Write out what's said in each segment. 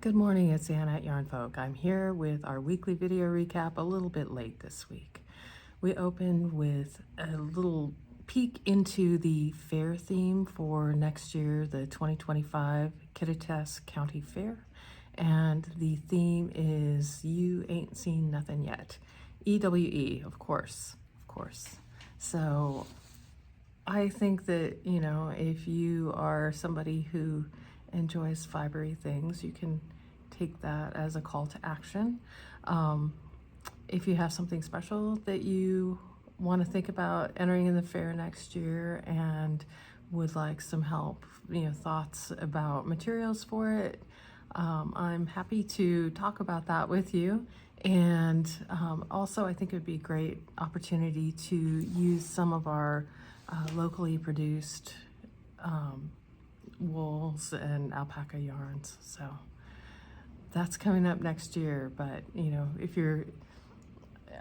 Good morning, it's Anna at Yarn Folk. I'm here with our weekly video recap a little bit late this week. We opened with a little peek into the fair theme for next year, the 2025 Kittitas County Fair. And the theme is You Ain't Seen Nothing Yet. EWE, of course. So I think that, if you are somebody who enjoys fibery things, you can take that as a call to action. If you have something special that you want to think about entering in the fair next year and would like some help, thoughts about materials for it, I'm happy to talk about that with you. And also, I think it would be a great opportunity to use some of our locally produced wools and alpaca yarns. So that's coming up next year. But if you're,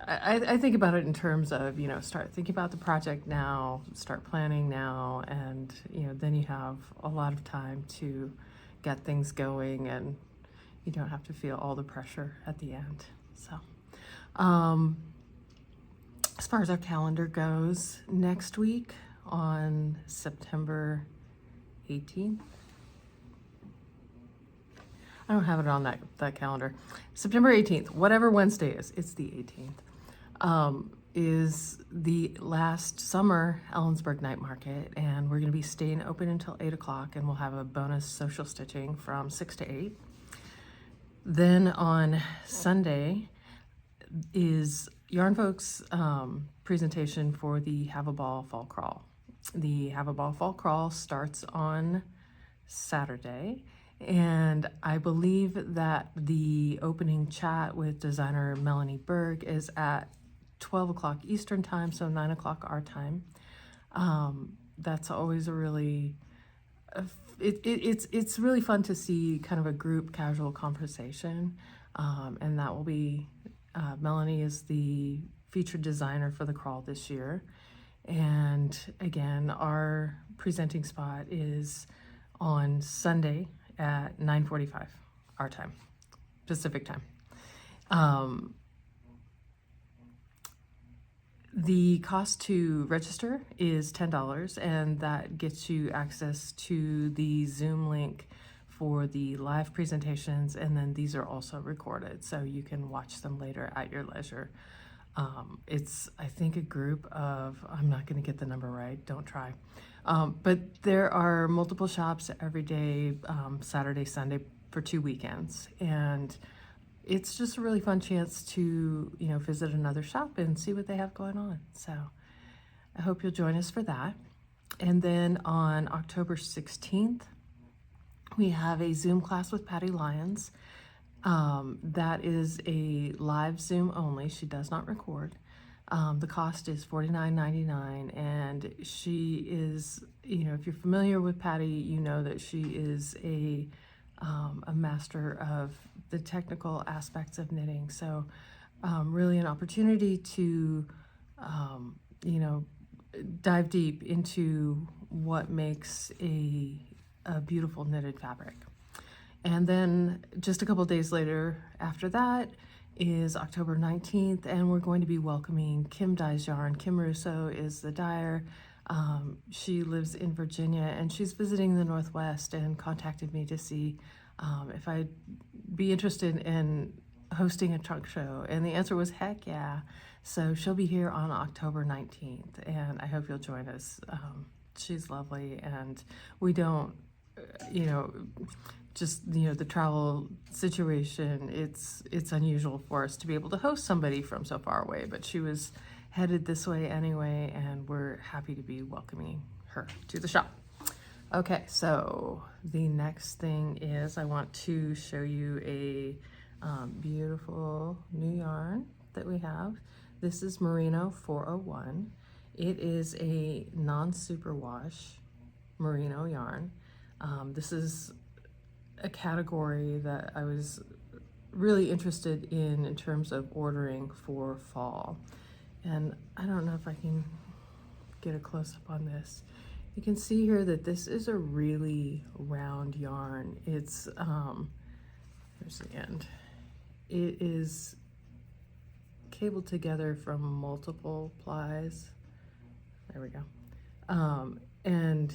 I think about it in terms of start thinking about the project now, start planning now, and then you have a lot of time to get things going, and you don't have to feel all the pressure at the end. So as far as our calendar goes, next week on September 18th, I don't have it on that calendar. September 18th, whatever Wednesday is, it's the 18th, is the last summer Ellensburg Night Market, and we're going to be staying open until 8 o'clock, and we'll have a bonus social stitching from 6 to 8. Then on Sunday is Yarn Folks' presentation for the Have a Ball Fall Crawl. The Have a Ball Fall Crawl starts on Saturday, and I believe that the opening chat with designer Melanie Berg is at 12 o'clock Eastern time, so 9 o'clock our time. That's always a really, it's really fun to see kind of a group casual conversation, and that will be, Melanie is the featured designer for the crawl this year. And again, our presenting spot is on Sunday at 9:45 our time, Pacific time. The cost to register is $10, and that gets you access to the Zoom link for the live presentations, and then these are also recorded, so you can watch them later at your leisure. It's, I think, a group of, I'm not going to get the number right, don't try. But there are multiple shops every day, Saturday, Sunday, for 2 weekends. And it's just a really fun chance to, visit another shop and see what they have going on. So I hope you'll join us for that. And then on October 16th, we have a Zoom class with Patty Lyons. That is a live Zoom only. She does not record. The cost is $49.99, and she is, if you're familiar with Patty, you know that she is a master of the technical aspects of knitting. So really an opportunity to, dive deep into what makes a beautiful knitted fabric. And then just a couple days later after that is October 19th, and we're going to be welcoming Kim Dyes Yarn. Kim Russo is the dyer. She lives in Virginia, and she's visiting the Northwest and contacted me to see if I'd be interested in hosting a trunk show. And the answer was heck yeah. So she'll be here on October 19th, and I hope you'll join us. She's lovely, and we don't, just the travel situation, it's unusual for us to be able to host somebody from so far away, but she was headed this way anyway, and we're happy to be welcoming her to the shop. Okay, so the next thing is I want to show you a beautiful new yarn that we have. This is Merino 401. It is a non-superwash merino yarn. This is a category that I was really interested in terms of ordering for fall. And I don't know if I can get a close-up on this. You can see here that this is a really round yarn. It's Here's the end. It is cabled together from multiple plies. There we go. And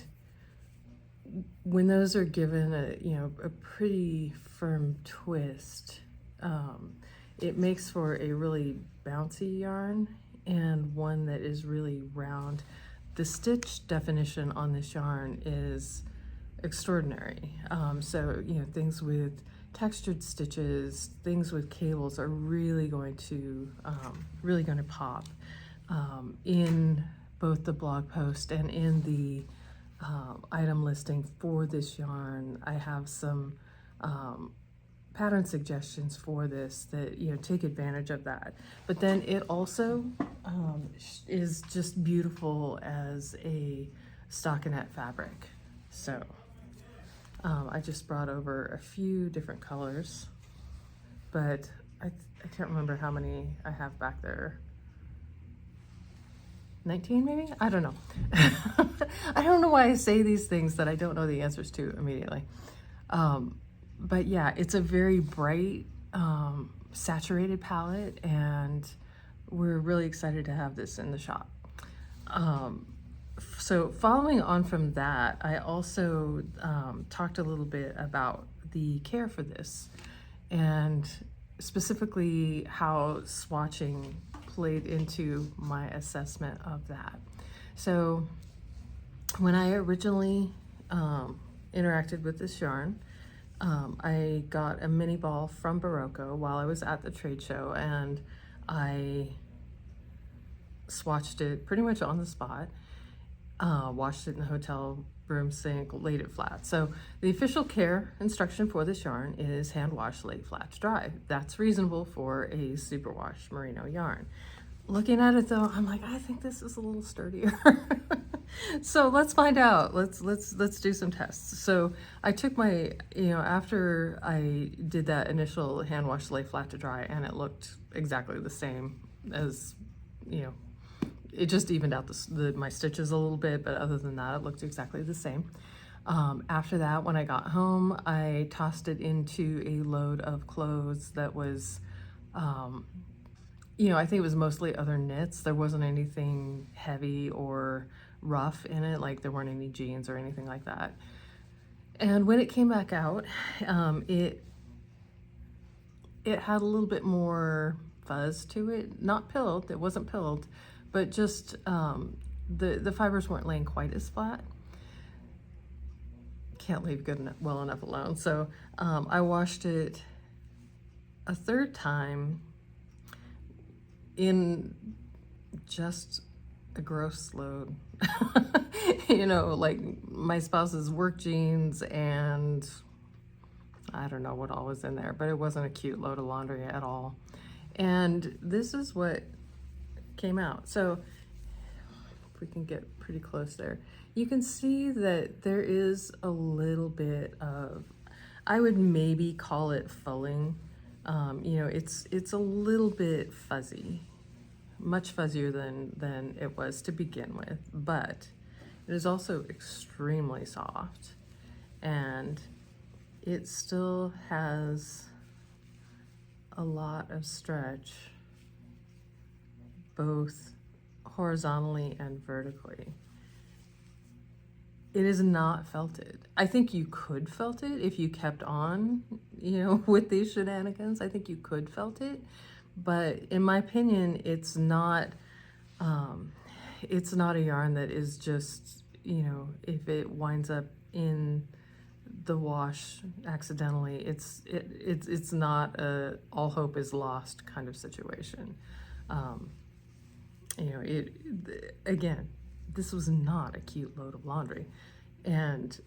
when those are given a pretty firm twist, it makes for a really bouncy yarn and one that is really round. The stitch definition on this yarn is extraordinary. So things with textured stitches, things with cables are really going to pop. In both the blog post and in the item listing for this yarn, I have some pattern suggestions for this that take advantage of that. But then it also is just beautiful as a stockinette fabric. So I just brought over a few different colors, but I can't remember how many I have back there. 19 maybe? I don't know. I don't know why I say these things that I don't know the answers to immediately. But yeah, it's a very bright, saturated palette, and we're really excited to have this in the shop. So following on from that, I also talked a little bit about the care for this, and specifically how swatching played into my assessment of that. So when I originally interacted with this yarn, I got a mini ball from Barocco while I was at the trade show, and I swatched it pretty much on the spot, washed it in the hotel room sink, laid it flat. So the official care instruction for this yarn is hand wash, lay flat to dry. That's reasonable for a superwash merino yarn. Looking at it though, I'm like, I think this is a little sturdier. So let's find out. Let's do some tests. So I took my, after I did that initial hand wash, lay flat to dry, and it looked exactly the same as, it just evened out my stitches a little bit, but other than that, it looked exactly the same. After that, when I got home, I tossed it into a load of clothes that was, I think it was mostly other knits. There wasn't anything heavy or rough in it, like there weren't any jeans or anything like that. And when it came back out, it had a little bit more fuzz to it. Not pilled, it wasn't pilled, but just the fibers weren't laying quite as flat. Can't leave well enough alone. So I washed it a third time in just a gross load. Like my spouse's work jeans, and I don't know what all was in there, but it wasn't a cute load of laundry at all. And this is what came out. So if we can get pretty close there, you can see that there is a little bit of, I would maybe call it fulling. It's a little bit fuzzy, much fuzzier than it was to begin with, but it is also extremely soft, and it still has a lot of stretch, both horizontally and vertically. It is not felted. I think you could felt it if you kept on, with these shenanigans. I think you could felt it, but in my opinion, it's not a yarn that is just, if it winds up in the wash accidentally, it's not a all hope is lost kind of situation. Again, this was not a cute load of laundry. And,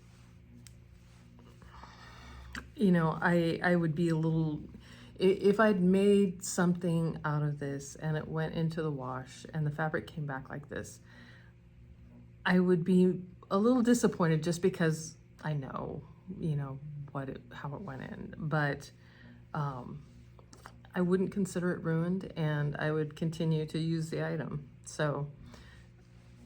I would be a little, if I'd made something out of this and it went into the wash and the fabric came back like this, I would be a little disappointed, just because I know, how it went in. But I wouldn't consider it ruined, and I would continue to use the item. So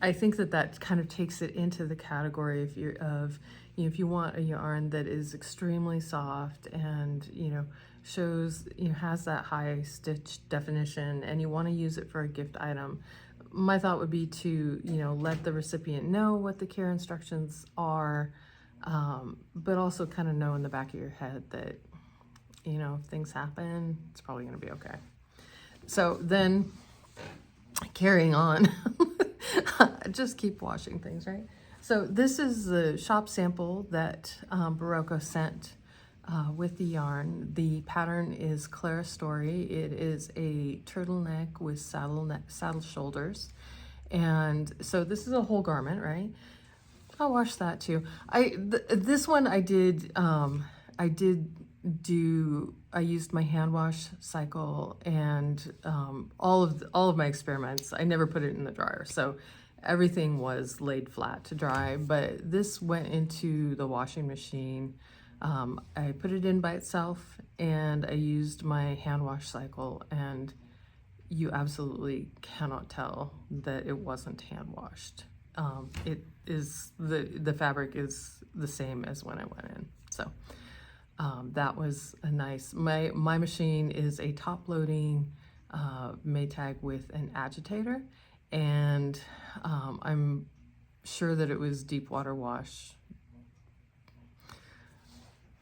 I think that kind of takes it into the category of if you want a yarn that is extremely soft and, shows, has that high stitch definition, and you want to use it for a gift item, my thought would be to, let the recipient know what the care instructions are, but also kind of know in the back of your head that, if things happen, it's probably going to be okay. So then, carrying on, just keep washing things, right? So this is the shop sample that Berroco sent with the yarn. The pattern is Clara Story. It is a turtleneck with saddle shoulders. And so this is a whole garment, right? I'll wash that too. This one I used my hand wash cycle and all of my experiments. I never put it in the dryer, so everything was laid flat to dry, but this went into the washing machine. I put it in by itself and I used my hand wash cycle, and you absolutely cannot tell that it wasn't hand washed. It is, the fabric is the same as when I went in. So that was a nice, my machine is a top loading Maytag with an agitator, and I'm sure that it was deep water wash.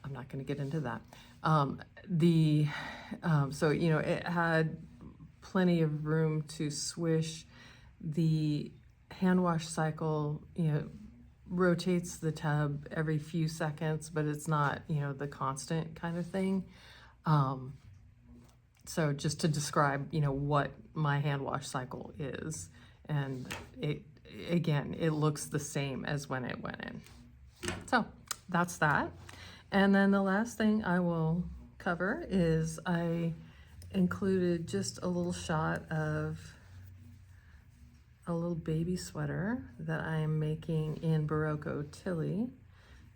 I'm not going to get into that. So, it had plenty of room to swish. The hand wash cycle, rotates the tub every few seconds, but it's not, the constant kind of thing. So just to describe, what my hand wash cycle is, and it looks the same as when it went in. So that's that. And then the last thing I will cover is I included just a little shot of a little baby sweater that I am making in Berroco Tilly.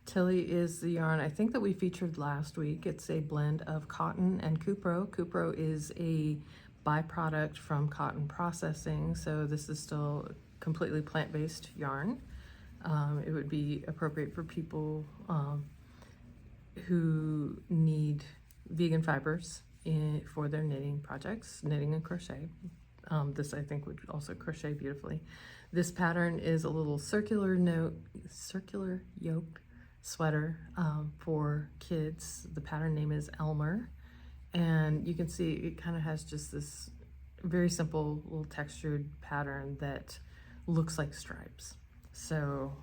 Tilly is the yarn I think that we featured last week. It's a blend of cotton and cupro. Cupro is a byproduct from cotton processing, so this is still completely plant-based yarn. It would be appropriate for people who need vegan fibers for their knitting projects, knitting and crochet. This I think would also crochet beautifully. This pattern is a little circular yoke sweater for kids. The pattern name is Elmer, and you can see it kind of has just this very simple little textured pattern that looks like stripes. So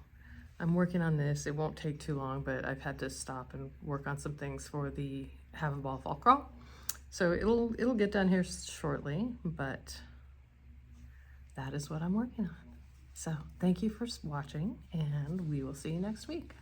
I'm working on this. It won't take too long, but I've had to stop and work on some things for the Have a Ball Fall Crawl. So it'll get done here shortly, but that is what I'm working on. So thank you for watching, and we will see you next week.